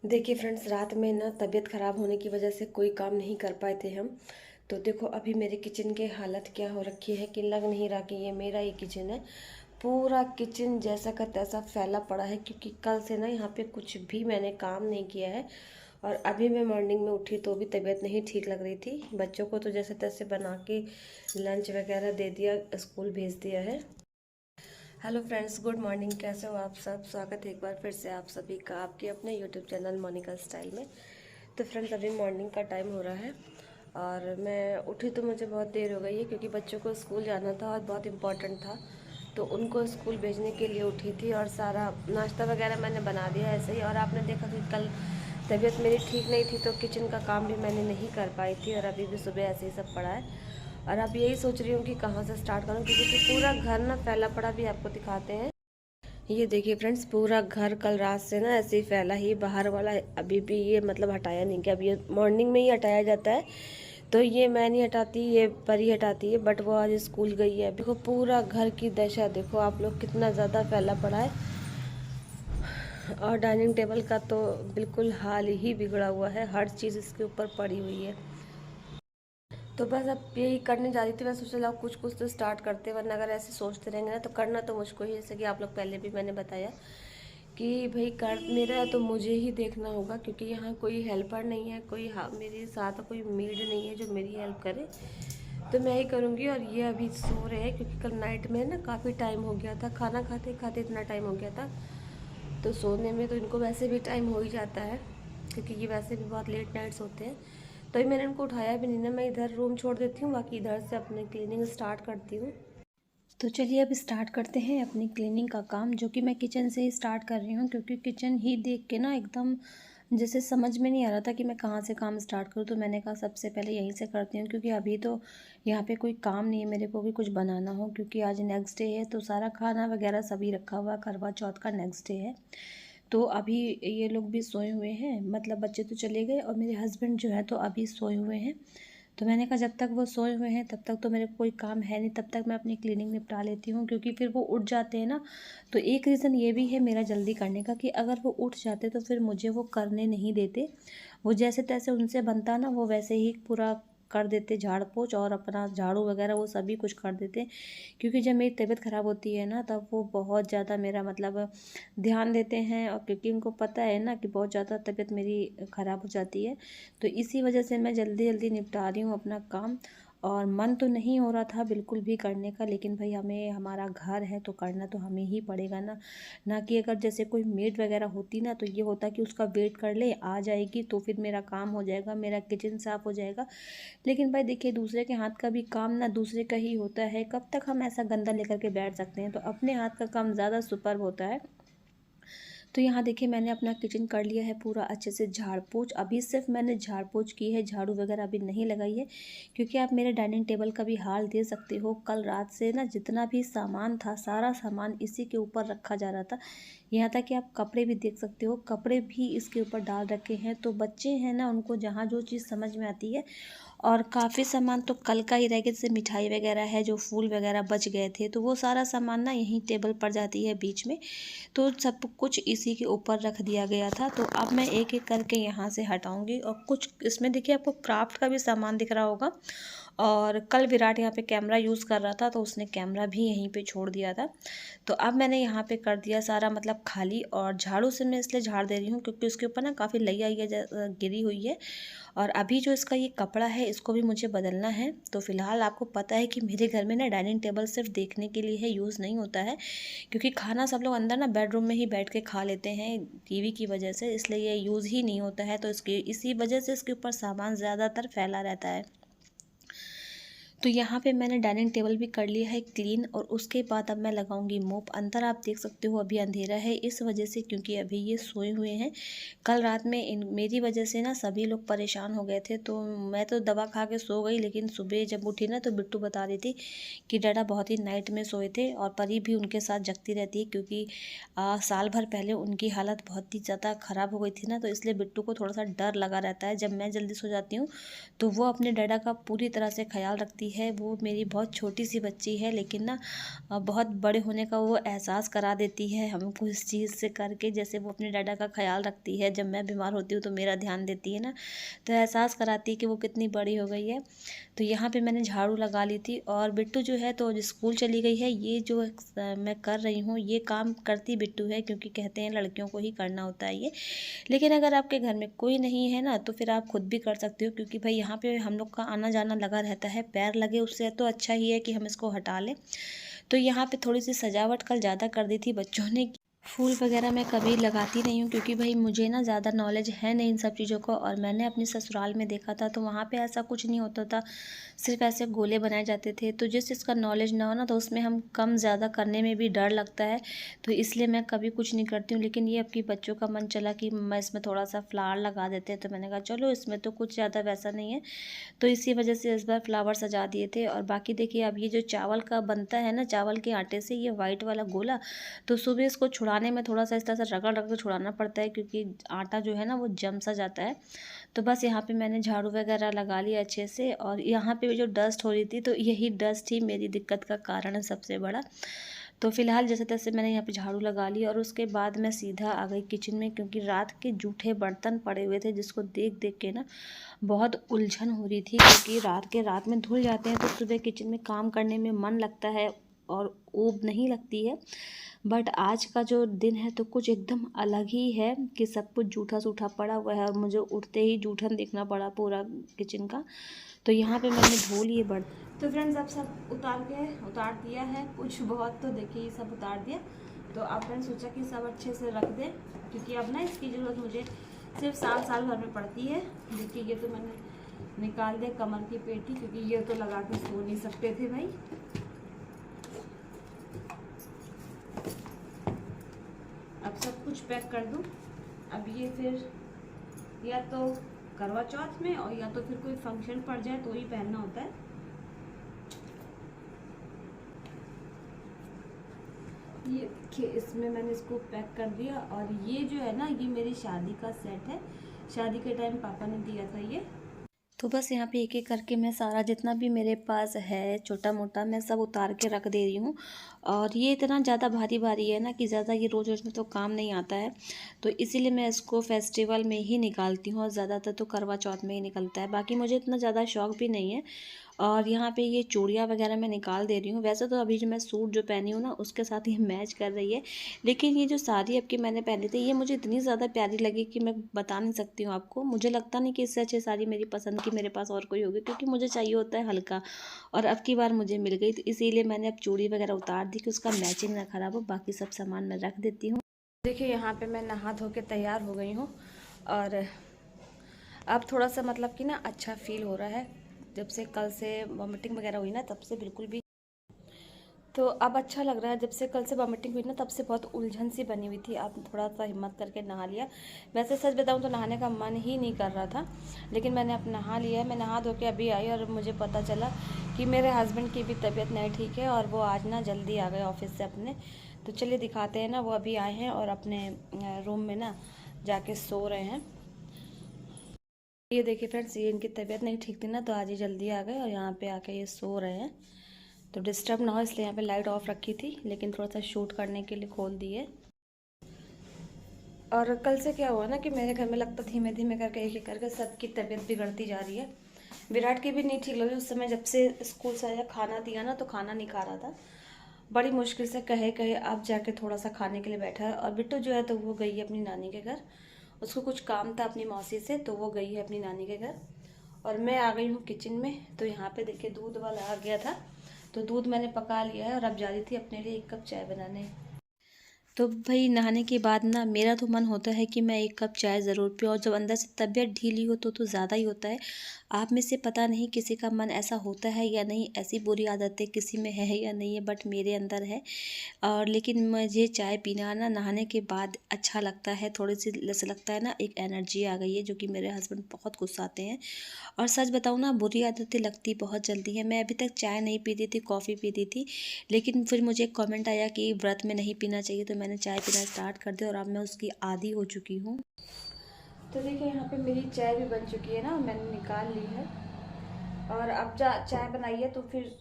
देखिए फ्रेंड्स, रात में ना तबीयत ख़राब होने की वजह से कोई काम नहीं कर पाए थे हम। तो देखो अभी मेरे किचन की हालत क्या हो रखी है कि लग नहीं रहा कि ये मेरा ही किचन है। पूरा किचन जैसा का तैसा फैला पड़ा है, क्योंकि कल से ना यहाँ पे कुछ भी मैंने काम नहीं किया है। और अभी मैं मॉर्निंग में उठी तो भी तबीयत नहीं ठीक लग रही थी। बच्चों को तो जैसे तैसे बना के लंच वगैरह दे दिया, स्कूल भेज दिया है। Hello friends, good morning. कैसे हो आप सब? स्वागत है एक बार फिर से आप सभी का आपके अपने यूट्यूब चैनल मोनिका स्टाइल में। तो फ्रेंड्स, अभी मॉर्निंग का टाइम हो रहा है और मैं उठी तो मुझे बहुत देर हो गई है, क्योंकि बच्चों को स्कूल जाना था और बहुत इम्पॉर्टेंट था। तो उनको स्कूल भेजने के लिए उठी थी और सारा नाश्ता वगैरह मैंने बना दिया ऐसे ही। और आपने देखा कि कल तबीयत मेरी ठीक नहीं थी, तो किचन का काम भी मैंने नहीं कर पाई थी और अभी भी सुबह ऐसे ही सब पड़ा है। और अब यही सोच रही हूँ कि कहाँ से स्टार्ट करूँ, क्योंकि पूरा घर ना फैला पड़ा भी आपको दिखाते हैं। ये देखिए फ्रेंड्स, पूरा घर कल रात से ना ऐसे ही फैला ही बाहर वाला अभी भी ये मतलब हटाया नहीं गया। अब ये मॉर्निंग में ही हटाया जाता है, तो ये मैं नहीं हटाती, ये परी हटाती है। बट वो आज स्कूल गई है। देखो पूरा घर की दशा देखो आप लोग, कितना ज़्यादा फैला पड़ा है। और डाइनिंग टेबल का तो बिल्कुल हाल ही बिगड़ा हुआ है, हर चीज़ इसके ऊपर पड़ी हुई है। तो बस अब यही करने जा रही थी। मैं सोचा लाओ कुछ कुछ तो स्टार्ट करते, वरना अगर ऐसे सोचते रहेंगे ना तो करना तो मुझको ही। जैसे कि आप लोग पहले भी मैंने बताया कि भाई कर मेरा है तो मुझे ही देखना होगा, क्योंकि यहाँ कोई हेल्पर नहीं है, कोई मेरे साथ कोई मेड नहीं है जो मेरी हेल्प करे। तो मैं ही करूँगी। और ये अभी सो रहे हैं, क्योंकि कल नाइट में ना काफ़ी टाइम हो गया था, खाना खाते खाते इतना टाइम हो गया था। तो सोने में तो इनको वैसे भी टाइम हो ही जाता है, क्योंकि ये वैसे भी बहुत लेट नाइट्स होते हैं। तो ही मैंने उनको उठाया भी नहीं ना, मैं इधर रूम छोड़ देती हूँ, बाकी इधर से अपने क्लीनिंग स्टार्ट करती हूँ। तो चलिए अब स्टार्ट करते हैं अपनी क्लीनिंग का काम, जो कि मैं किचन से ही स्टार्ट कर रही हूँ, क्योंकि किचन ही देख के ना एकदम जैसे समझ में नहीं आ रहा था कि मैं कहाँ से काम स्टार्ट करूँ। तो मैंने कहा सबसे पहले यहीं से करती हूँ, क्योंकि अभी तो यहाँ पे कोई काम नहीं है मेरे को भी कुछ बनाना हो, क्योंकि आज नेक्स्ट डे है। तो सारा खाना वगैरह सभी रखा हुआ, करवा चौथ का नेक्स्ट डे है। तो अभी ये लोग भी सोए हुए हैं, मतलब बच्चे तो चले गए और मेरे हस्बैंड जो है तो अभी सोए हुए हैं। तो मैंने कहा जब तक वो सोए हुए हैं तब तक तो मेरे को कोई काम है नहीं, तब तक मैं अपनी क्लीनिंग निपटा लेती हूँ, क्योंकि फिर वो उठ जाते हैं ना। तो एक रीज़न ये भी है मेरा जल्दी करने का, कि अगर वो उठ जाते तो फिर मुझे वो करने नहीं देते। वो जैसे तैसे उनसे बनता ना, वो वैसे ही पूरा कर देते, झाड़ पोंछ और अपना झाड़ू वगैरह वो सभी कुछ कर देते। क्योंकि जब मेरी तबीयत ख़राब होती है ना, तब वो बहुत ज़्यादा मेरा मतलब ध्यान देते हैं। और क्योंकि उनको पता है ना कि बहुत ज़्यादा तबीयत मेरी ख़राब हो जाती है, तो इसी वजह से मैं जल्दी जल्दी निपटा रही हूँ अपना काम। और मन तो नहीं हो रहा था बिल्कुल भी करने का, लेकिन भाई हमें, हमारा घर है तो करना तो हमें ही पड़ेगा ना। ना कि अगर जैसे कोई मेड वगैरह होती ना, तो ये होता कि उसका वेट कर ले, आ जाएगी तो फिर मेरा काम हो जाएगा, मेरा किचन साफ़ हो जाएगा। लेकिन भाई देखिए, दूसरे के हाथ का भी काम ना दूसरे का ही होता है। कब तक हम ऐसा गंदा लेकर के बैठ सकते हैं? तो अपने हाथ का काम ज़्यादा सुपर्ब होता है। तो यहाँ देखिए मैंने अपना किचन कर लिया है पूरा अच्छे से झाड़ पोंछ। अभी सिर्फ मैंने झाड़ पोंछ की है, झाड़ू वगैरह अभी नहीं लगाई है, क्योंकि आप मेरे डाइनिंग टेबल का भी हाल दे सकते हो। कल रात से ना जितना भी सामान था, सारा सामान इसी के ऊपर रखा जा रहा था। यहाँ तक कि आप कपड़े भी देख सकते हो, कपड़े भी इसके ऊपर डाल रखे हैं। तो बच्चे हैं ना, उनको जहाँ जो चीज़ समझ में आती है। और काफ़ी सामान तो कल का ही रह गया, जैसे मिठाई वगैरह है, जो फूल वगैरह बच गए थे, तो वो सारा सामान ना यहीं टेबल पर जाती है बीच में। तो सब कुछ इसी के ऊपर रख दिया गया था। तो अब मैं एक एक करके यहाँ से हटाऊंगी। और कुछ इसमें देखिए आपको क्राफ्ट का भी सामान दिख रहा होगा। और कल विराट यहाँ पे कैमरा यूज़ कर रहा था, तो उसने कैमरा भी यहीं पे छोड़ दिया था। तो अब मैंने यहाँ पे कर दिया सारा मतलब खाली। और झाड़ू से मैं इसलिए झाड़ दे रही हूँ, क्योंकि उसके ऊपर ना काफ़ी लैया गिरी हुई है। और अभी जो इसका ये कपड़ा है, इसको भी मुझे बदलना है। तो फ़िलहाल आपको पता है कि मेरे घर में ना डाइनिंग टेबल सिर्फ देखने के लिए है, यूज़ नहीं होता है। क्योंकि खाना सब लोग अंदर ना बेडरूम में ही बैठ के खा लेते हैं टीवी की वजह से, इसलिए ये यूज़ ही नहीं होता है। तो इसकी इसी वजह से इसके ऊपर सामान ज़्यादातर फैला रहता है। तो यहाँ पे मैंने डाइनिंग टेबल भी कर लिया है क्लीन। और उसके बाद अब मैं लगाऊंगी मोप। अंदर आप देख सकते हो अभी अंधेरा है, इस वजह से, क्योंकि अभी ये सोए हुए हैं। कल रात में मेरी वजह से ना सभी लोग परेशान हो गए थे। तो मैं तो दवा खा के सो गई, लेकिन सुबह जब उठी ना, तो बिट्टू बता रही थी कि डाडा बहुत ही नाइट में सोए थे। और परी भी उनके साथ जगती रहती है, क्योंकि साल भर पहले उनकी हालत बहुत ही ज़्यादा ख़राब हो गई थी ना, तो इसलिए बिट्टू को थोड़ा सा डर लगा रहता है। जब मैं जल्दी सो जाती हूँ तो वो अपने डाडा का पूरी तरह से ख्याल रखती है वो मेरी बहुत छोटी सी बच्ची है, लेकिन ना बहुत बड़े होने का वो एहसास करा देती है हमको इस चीज़ से करके। जैसे वो अपने डाडा का ख्याल रखती है, जब मैं बीमार होती हूँ तो मेरा ध्यान देती है ना, तो एहसास कराती है कि वो कितनी बड़ी हो गई है। तो यहाँ पे मैंने झाड़ू लगा ली थी, और बिट्टू जो है तो स्कूल चली गई है। ये जो मैं कर रही हूँ ये काम करती बिट्टू है, क्योंकि कहते हैं लड़कियों को ही करना होता है ये। लेकिन अगर आपके घर में कोई नहीं है ना, तो फिर आप खुद भी कर सकते हो, क्योंकि भाई यहाँ पे हम लोग का आना जाना लगा रहता है। पैर लगे उससे तो अच्छा ही है कि हम इसको हटा लें। तो यहाँ पे थोड़ी सी सजावट कल ज़्यादा कर दी थी बच्चों ने। फूल वगैरह मैं कभी लगाती नहीं हूँ, क्योंकि भाई मुझे ना ज़्यादा नॉलेज है नहीं इन सब चीज़ों को। और मैंने अपनी ससुराल में देखा था तो वहाँ पे ऐसा कुछ नहीं होता था, सिर्फ ऐसे गोले बनाए जाते थे। तो जिस चीज़ का नॉलेज ना हो ना, तो उसमें हम कम ज़्यादा करने में भी डर लगता है, तो इसलिए मैं कभी कुछ नहीं करती हूँ। लेकिन ये आपकी बच्चों का मन चला कि मैं इसमें थोड़ा सा फ्लावर लगा देते हैं, तो मैंने कहा चलो, इसमें तो कुछ ज़्यादा वैसा नहीं है, तो इसी वजह से इस बार फ्लावर सजा दिए थे। और बाकी देखिए, अब ये जो चावल का बनता है ना, चावल के आटे से ये वाइट वाला गोला, तो सुबह इसको छुड़ाने में थोड़ा सा इस तरह से रगड़ रगड़ के छुड़ाना पड़ता है, क्योंकि आटा जो है ना वो जम सा जाता है। तो बस यहाँ पे मैंने झाड़ू वगैरह लगा लिया अच्छे से। और यहाँ पे जो डस्ट हो रही थी, तो यही डस्ट ही मेरी दिक्कत का कारण है सबसे बड़ा। तो फिलहाल जैसे तैसे मैंने यहाँ पे झाड़ू लगा ली, और उसके बाद मैं सीधा आ गई किचन में, क्योंकि रात के जूठे बर्तन पड़े हुए थे, जिसको देख देख के ना बहुत उलझन हो रही थी। क्योंकि रात में धुल जाते हैं तो सुबह किचन में काम करने में मन लगता है और ऊब नहीं लगती है। बट आज का जो दिन है तो कुछ एकदम अलग ही है, कि सब कुछ जूठा सूठा पड़ा हुआ है, और मुझे उठते ही जूठन दिखना पड़ा पूरा किचन का। तो यहाँ पे मैंने धो लिए बर्तन। तो फ्रेंड्स, अब सब उतार दिया है, कुछ बहुत तो देखिए सब उतार दिया। तो अब मैंने सोचा कि सब अच्छे से रख दें, क्योंकि अब ना इसकी ज़रूरत मुझे सिर्फ साल भर में पड़ती है। देखिए, ये तो मैंने निकाल दिया कमर की पेटी, क्योंकि ये तो लगा के सो नहीं सकते थे भाई। अब सब कुछ पैक कर दूं। अब ये फिर या तो करवा चौथ में, और या तो फिर कोई फंक्शन पड़ जाए तो ही पहनना होता है। ये देखिए, इसमें मैंने इसको पैक कर दिया। और ये जो है ना, ये मेरी शादी का सेट है, शादी के टाइम पापा ने दिया था ये। तो बस यहाँ पे एक एक करके मैं सारा जितना भी मेरे पास है छोटा मोटा, मैं सब उतार के रख दे रही हूँ। और ये इतना ज़्यादा भारी भारी है ना, कि ज़्यादा ये रोज़ रोज़ में तो काम नहीं आता है, तो इसीलिए मैं इसको फेस्टिवल में ही निकालती हूँ, और ज़्यादातर तो करवा चौथ में ही निकलता है। बाकी मुझे इतना ज़्यादा शौक भी नहीं है। और यहाँ पे ये चूड़ियाँ वगैरह मैं निकाल दे रही हूँ। वैसे तो अभी जो मैं सूट जो पहनी हूँ ना, उसके साथ ये मैच कर रही है। लेकिन ये जो साड़ी अब की मैंने पहनी थी, ये मुझे इतनी ज़्यादा प्यारी लगी कि मैं बता नहीं सकती हूँ आपको। मुझे लगता नहीं कि इससे अच्छी साड़ी मेरी पसंद की मेरे पास और कोई होगी, क्योंकि मुझे चाहिए होता है हल्का, और अब की बार मुझे मिल गई, तो इसीलिए मैंने अब चूड़ी वगैरह उतार दी कि उसका मैचिंग ना ख़राब हो। बाकी सब सामान मैं रख देती हूँ। देखिए, यहाँ पर मैं नहा धो के तैयार हो गई हूँ, और अब थोड़ा सा मतलब कि ना अच्छा फील हो रहा है। जब से कल से वॉमिटिंग वगैरह हुई ना, तब से बिल्कुल भी, तो अब अच्छा लग रहा है। जब से कल से वॉमिटिंग हुई ना, तब से बहुत उलझन सी बनी हुई थी। अब थोड़ा सा हिम्मत करके नहा लिया। वैसे सच बताऊं तो नहाने का मन ही नहीं कर रहा था, लेकिन मैंने अब नहा लिया है। मैं नहा धो के अभी आई, और मुझे पता चला कि मेरे हस्बैंड की भी तबीयत नहीं ठीक है, और वो आज ना जल्दी आ गए ऑफिस से अपने। तो चलिए दिखाते हैं ना, वो अभी आए हैं और अपने रूम में ना जाके सो रहे हैं। ये देखिए फ्रेंड्स, ये इनकी तबीयत नहीं ठीक थी ना, तो आज ही जल्दी आ गए, और यहाँ पे आके ये सो रहे हैं। तो डिस्टर्ब ना हो इसलिए यहाँ पे लाइट ऑफ रखी थी, लेकिन थोड़ा सा शूट करने के लिए खोल दी है। और कल से क्या हुआ ना, कि मेरे घर में लगता धीमे धीमे करके एक एक करके सबकी तबीयत बिगड़ती जा रही है। विराट की भी नहीं ठीक लग रही। उस समय जब से स्कूल से आया, खाना दिया ना, तो खाना नहीं खा रहा था। बड़ी मुश्किल से कहे कहे अब जाके थोड़ा सा खाने के लिए बैठा है। और बिट्टू जो है तो वो गई है अपनी नानी के घर, उसको कुछ काम था अपनी मौसी से, तो वो गई है अपनी नानी के घर। और मैं आ गई हूँ किचन में। तो यहाँ पे देखिए, दूध वाला आ गया था, तो दूध मैंने पका लिया है, और अब जा रही थी अपने लिए 1 कप चाय बनाने। तो भाई नहाने के बाद ना मेरा तो मन होता है कि मैं 1 कप चाय ज़रूर पीऊँ, और जब अंदर से तबीयत ढीली हो तो ज़्यादा ही होता है। आप में से पता नहीं किसी का मन ऐसा होता है या नहीं, ऐसी बुरी आदतें किसी में है या नहीं है, बट मेरे अंदर है। और लेकिन मुझे चाय पीना ना नहाने के बाद अच्छा लगता है। थोड़ी सी जैसे लगता है ना, एक एनर्जी आ गई है, जो कि मेरे हस्बैंड बहुत गुस्साते हैं। और सच बताऊँ ना, बुरी आदतें लगती बहुत जल्दी है। मैं अभी तक चाय नहीं पीती थी, कॉफ़ी पीती थी, लेकिन फिर मुझे एक कमेंट आया कि व्रत में नहीं पीना चाहिए, तो मैंने चाय पीना स्टार्ट कर दिया, और अब मैं उसकी आदी हो चुकी हूँ। तो देखिए, यहाँ पे मेरी चाय भी बन चुकी है ना, मैंने निकाल ली है। और अब चाय बनाई है तो फिर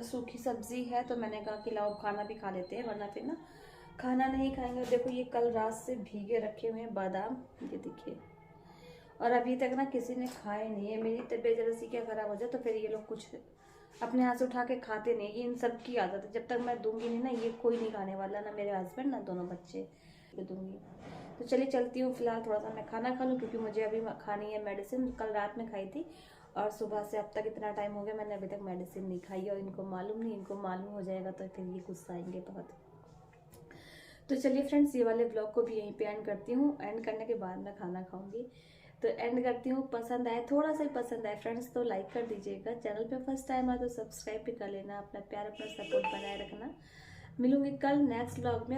सूखी सब्जी है, तो मैंने कहा कि लाओ खाना भी खा लेते हैं, वरना फिर ना खाना नहीं खाएंगे। देखो ये कल रात से भीगे रखे हुए हैं बादाम, ये देखिए, और अभी तक ना किसी ने खाए नहीं है। मेरी तबीयत जरा सी क्या ख़राब हो जाए तो फिर ये लोग कुछ अपने हाथ से उठा के खाते नहीं। ये इन सब की आदत है, जब तक मैं दूंगी नहीं ना ये कोई नहीं खाने वाला, ना मेरे हस्बैंड ना दोनों बच्चे दूंगी। तो चलिए चलती हूँ, फिलहाल थोड़ा सा मैं खाना खा लूँ, क्योंकि मुझे अभी खानी है मेडिसिन। कल रात में खाई थी और सुबह से अब तक इतना टाइम हो गया मैंने अभी तक मेडिसिन नहीं खाई है, और इनको मालूम नहीं, इनको मालूम हो जाएगा तो फिर ये गुस्सा आएंगे बहुत। तो चलिए फ्रेंड्स, ये वाले ब्लॉग को भी यहीं पे एंड करती हूँ। एंड करने के बाद मैं खाना खाऊंगी, तो एंड करती हूँ। पसंद आए, थोड़ा सा ही पसंद आए फ्रेंड्स तो लाइक कर दीजिएगा, चैनल पे फर्स्ट टाइम आए तो सब्सक्राइब भी कर लेना। अपना प्यार अपना सपोर्ट बनाए रखना। मिलूंगी कल नेक्स्ट ब्लॉग में।